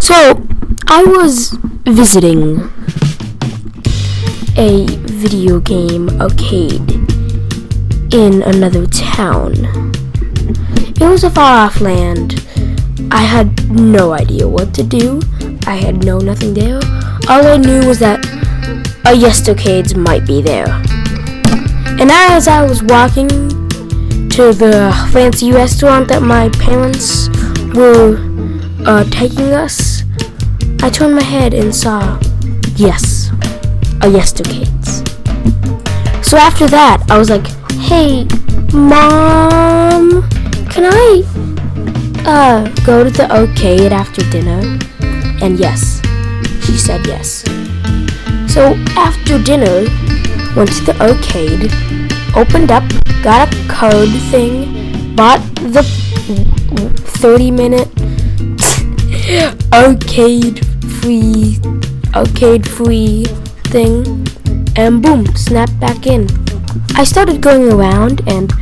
So, I was visiting a video game arcade in another town. It was a far-off land. I had no idea what to do. I had nothing there. All I knew was that a Yestercades might be there. And as I was walking to the fancy restaurant that my parents were taking us, I turned my head and saw, yes, a Yestercades. So after that, I was like, hey, Mom, can I go to the arcade after dinner? And yes, she said yes. So after dinner, went to the arcade, opened up, got a card thing, bought the 30-minute arcade free thing, and boom, snapped back in. I started going around and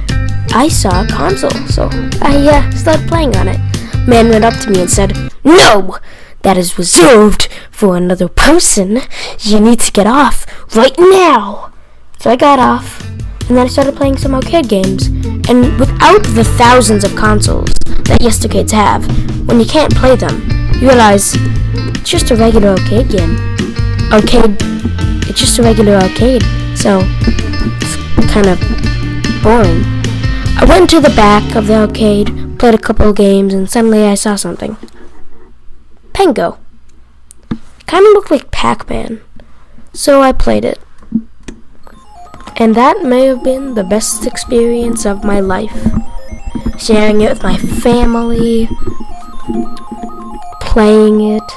I saw a console, so I started playing on it. Man went up to me and said, "No! That is reserved for another person. You need to get off right now." So I got off, and then I started playing some arcade games. And without the thousands of consoles that Yestercades have, when you can't play them, you realize it's just a regular arcade game. It's just a regular arcade, so it's kind of boring. I went to the back of the arcade, played a couple of games, and suddenly I saw something. Pengo. Kind of looked like Pac-Man. So I played it. And that may have been the best experience of my life. Sharing it with my family, playing it,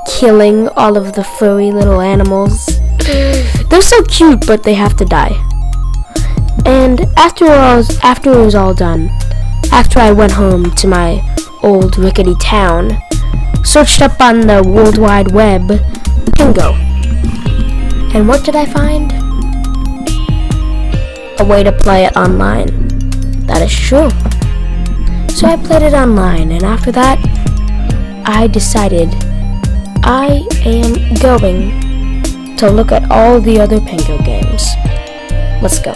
killing all of the furry little animals. They're so cute, but they have to die. And after it was all done, after I went home to my old rickety town, searched up on the World Wide Web, Pengo. And what did I find? A way to play it online. That is true. So I played it online, and after that, I decided I am going to look at all the other Pengo games. Let's go.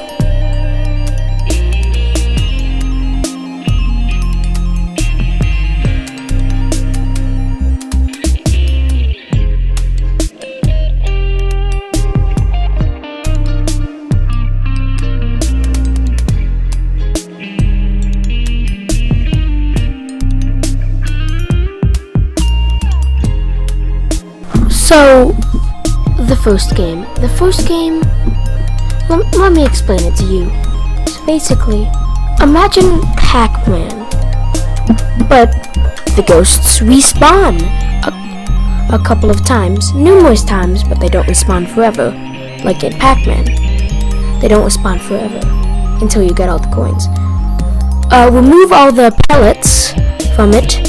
So, the first game, let me explain it to you. So basically, imagine Pac-Man, but the ghosts respawn a couple of times, numerous times, but they don't respawn forever, like in Pac-Man. They don't respawn forever until you get all the coins. Remove all the pellets from it.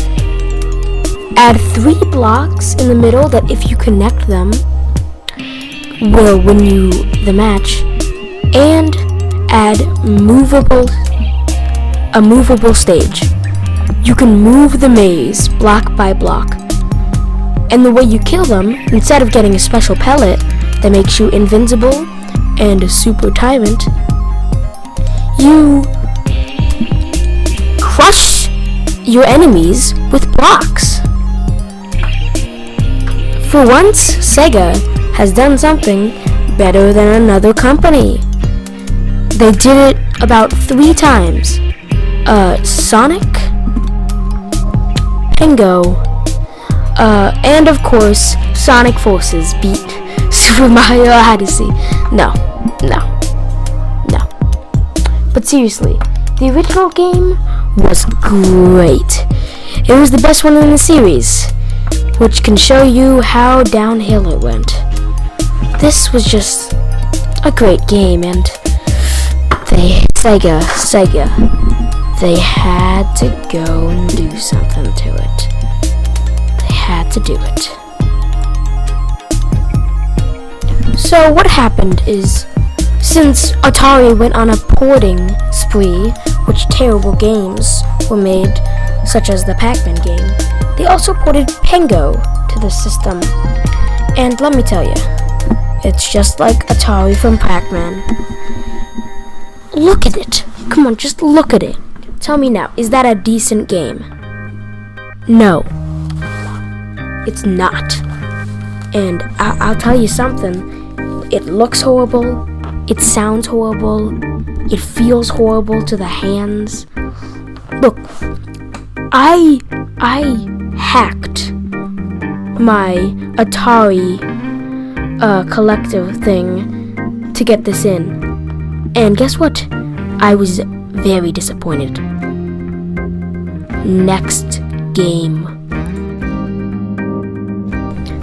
Add 3 blocks in the middle that if you connect them will win you the match, and add a movable stage. You can move the maze block by block, and the way you kill them, instead of getting a special pellet that makes you invincible and a super tyrant, you crush your enemies with blocks. For once, Sega has done something better than another company. They did it about 3 times. Sonic, Pengo, and of course, Sonic Forces beat Super Mario Odyssey. No. But seriously, the original game was great. It was the best one in the series, which can show you how downhill it went. This was just a great game, and Sega, they had to go and do something to it. They had to do it. So what happened is, since Atari went on a porting spree, which terrible games were made, such as the Pac-Man game, they also ported Pengo to the system. And let me tell you, it's just like Atari from Pac-Man. Look at it. Come on, just look at it. Tell me now, is that a decent game? No, it's not. And I'll tell you something. It looks horrible. It sounds horrible. It feels horrible to the hands. Look, I hacked my Atari collective thing to get this in. And guess what? I was very disappointed. Next game.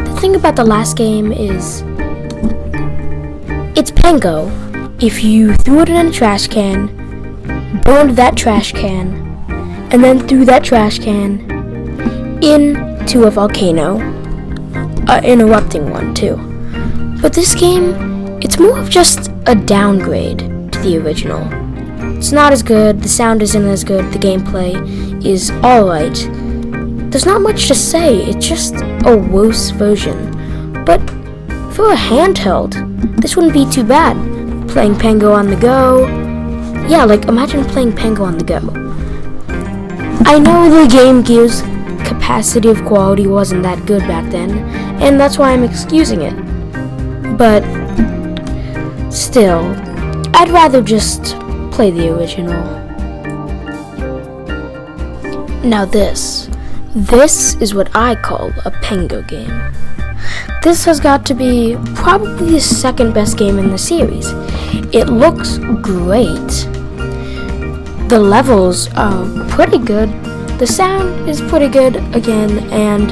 The thing about the last game is it's Pengo. If you threw it in a trash can, burned that trash can, and then threw that trash can into a volcano, an erupting one too. But this game, it's more of just a downgrade to the original. It's not as good, the sound isn't as good, the gameplay is alright. There's not much to say, it's just a worse version. But for a handheld, this wouldn't be too bad. Playing Pengo on the go. Yeah, like imagine playing Pengo on the go. I know the Game Gear's capacity of quality wasn't that good back then, and that's why I'm excusing it. But still, I'd rather just play the original. Now this is what I call a Pengo game. This has got to be probably the second best game in the series. It looks great. The levels are pretty good. The sound is pretty good again, and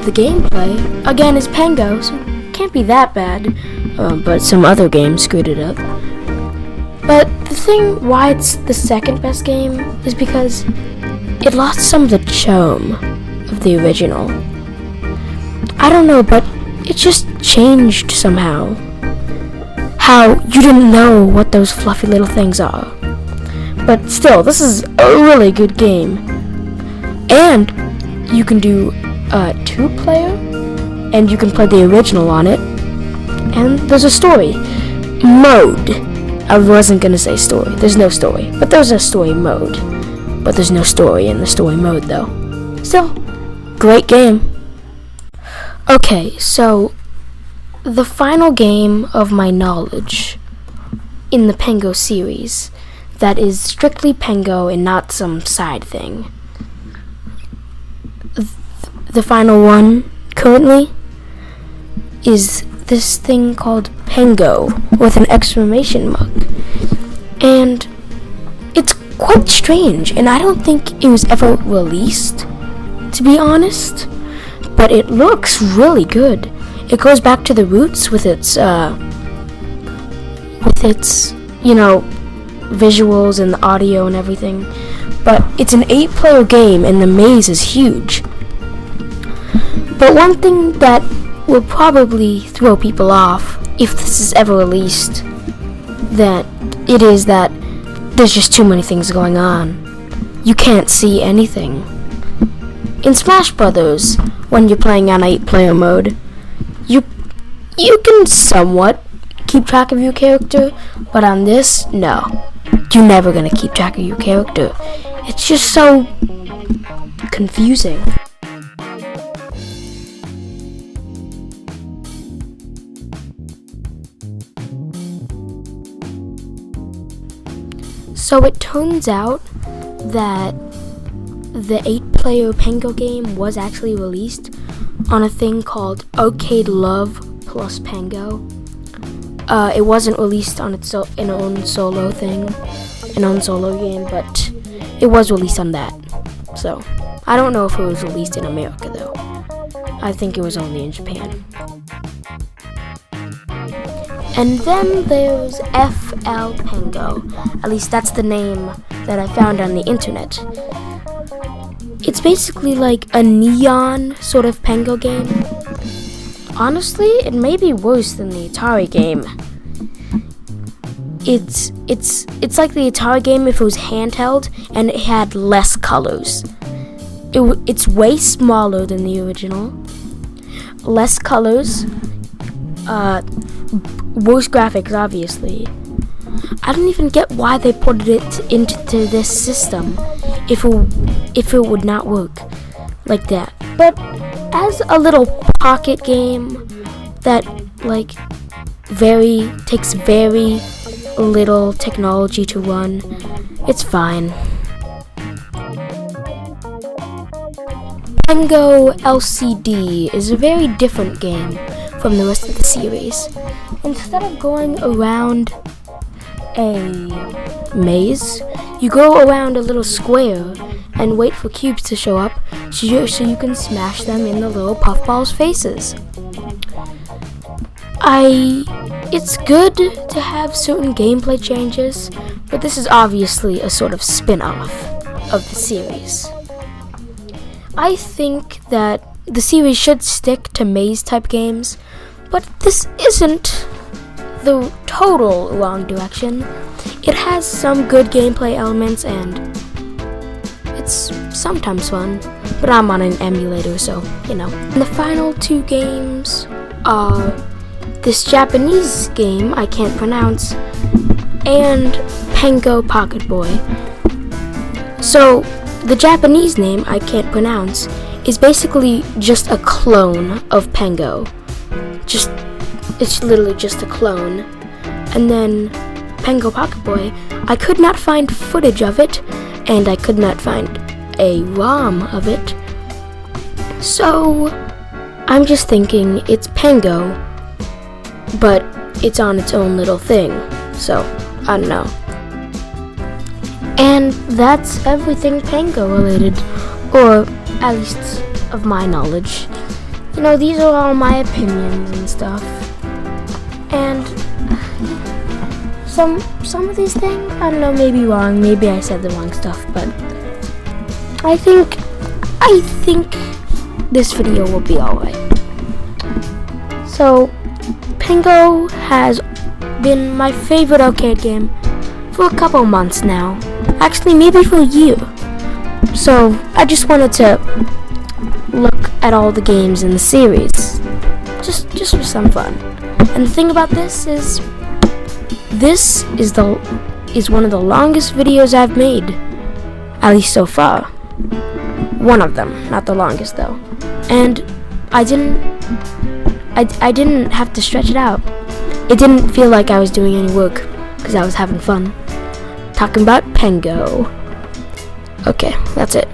the gameplay again is Pengo, so it can't be that bad. But some other games screwed it up. But the thing why it's the second best game is because it lost some of the charm of the original. I don't know, but it just changed somehow. How you didn't know what those fluffy little things are. But still, this is a really good game. And you can do 2-player, and you can play the original on it. And there's a story mode. I wasn't gonna say story. There's no story, but there's a story mode. But there's no story in the story mode, though. Still, great game. Okay, so the final game of my knowledge in the Pengo series that is strictly Pengo and not some side thing. The final one currently is this thing called Pengo with an exclamation mark. And it's quite strange, and I don't think it was ever released, to be honest. But it looks really good. It goes back to the roots with its visuals and the audio and everything. But it's an 8-player game, and the maze is huge. But one thing that will probably throw people off, if this is ever released, that there's just too many things going on. You can't see anything. In Smash Brothers, when you're playing on 8-player mode, you can somewhat keep track of your character, but on this, no. You're never gonna keep track of your character. It's just so confusing. So it turns out that the 8-player Pengo game was actually released on a thing called Arcade Love plus Pengo. It wasn't released on its own solo game, but it was released on that. So I don't know if it was released in America though. I think it was only in Japan. And then there's FL Pengo. At least that's the name that I found on the internet. It's basically like a neon sort of Pengo game. Honestly, it may be worse than the Atari game. it's like the Atari game if it was handheld and it had less colors. It's way smaller than the original. Less colors. Worse graphics, obviously. I don't even get why they put it into this system if it would not work like that. But as a little pocket game that like takes very little technology to run, it's fine. Pengo LCD is a very different game from the rest of the series. Instead of going around a maze, you go around a little square and wait for cubes to show up so you can smash them in the little puffballs' faces. It's good to have certain gameplay changes, but this is obviously a sort of spin-off of the series. I think that the series should stick to maze-type games, but this isn't the total wrong direction. It has some good gameplay elements and it's sometimes fun, but I'm on an emulator, so, you know. And the final two games are this Japanese game I can't pronounce and Pengo Pocket Boy. So, the Japanese name I can't pronounce is basically just a clone of Pengo. It's literally just a clone. And then Pengo Pocket Boy, I could not find footage of it, and I could not find a ROM of it. So, I'm just thinking it's Pengo, but it's on its own little thing. So, I don't know. And that's everything Pengo related, or at least of my knowledge. You know, these are all my opinions and stuff. And some of these things, I don't know, maybe wrong, maybe I said the wrong stuff, but I think this video will be alright. So, Pengo has been my favorite arcade game for a couple months now. Actually, maybe for a year. So, I just wanted to look at all the games in the series. Just for some fun. And the thing about this is one of the longest videos I've made. At least so far. One of them, not the longest though. And I didn't have to stretch it out. It didn't feel like I was doing any work because I was having fun talking about Pengo. Okay, that's it.